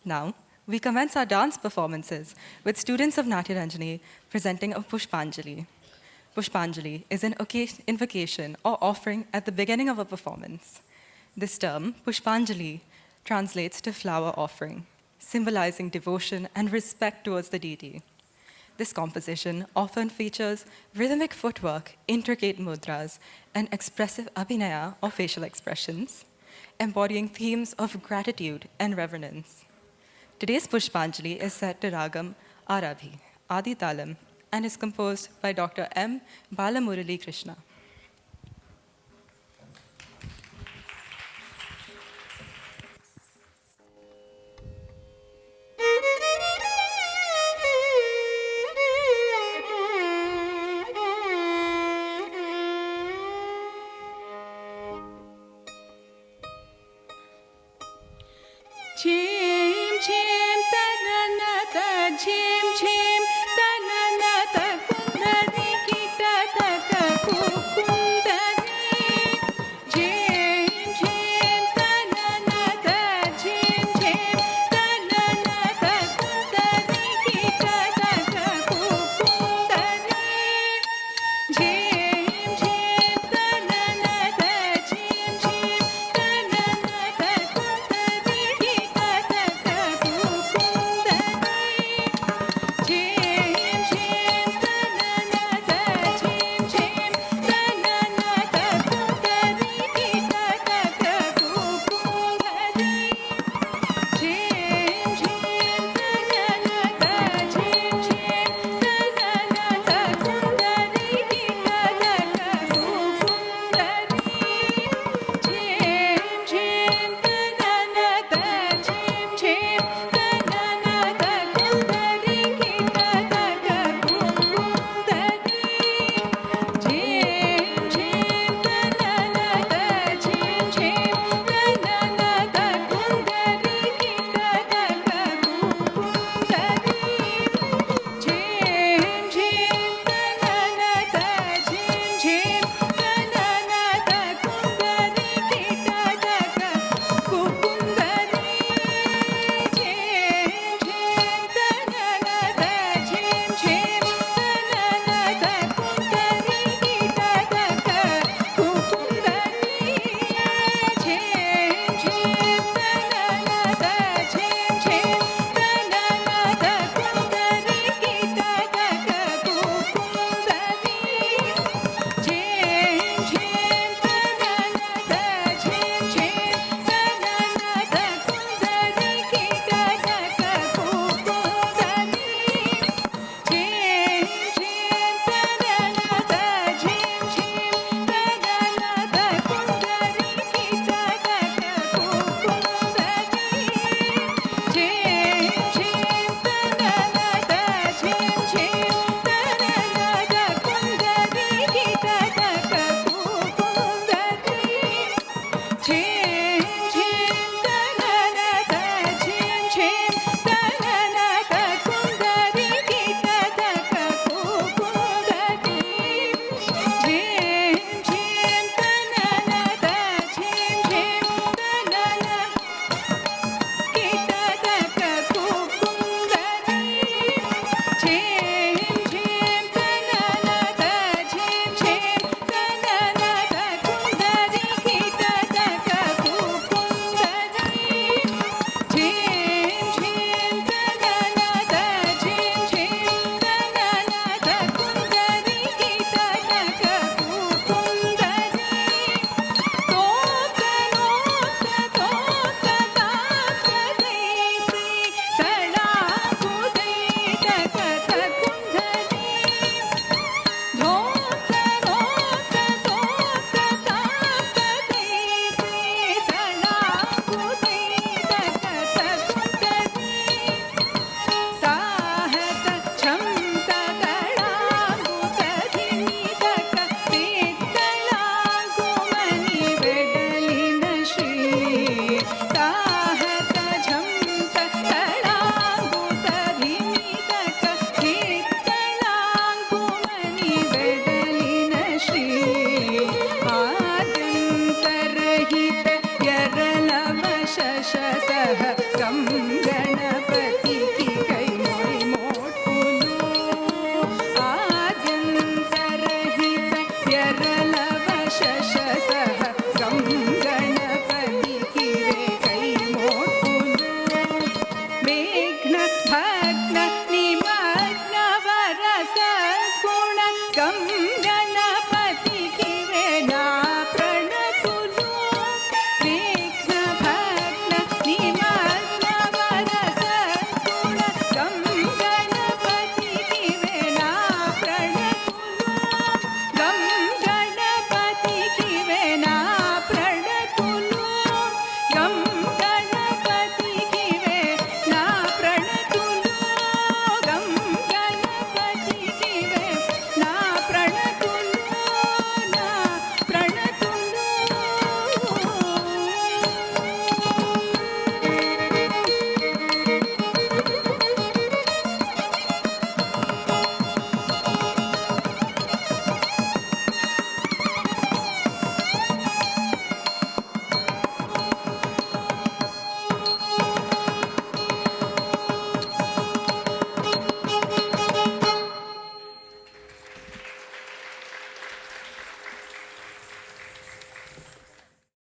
Now, we commence our dance performances with students of Natya Ranjani presenting a Pushpanjali. Pushpanjali is an invocation or offering at the beginning of a performance. This term, Pushpanjali, translates to flower offering, symbolizing devotion and respect towards the deity. This composition often features rhythmic footwork, intricate mudras, and expressive abhinaya or facial expressions, embodying themes of gratitude and reverence. Today's Pushpanjali is set to Ragam Arabhi, Adi Talam, and is composed by Dr. M. Balamurali Krishna. Chim chim tananata chim chim tananata kundari kita taka kundari chim chim tananata chim chim tananata kundari kita taka kundari chim chim tananata chim chim tananata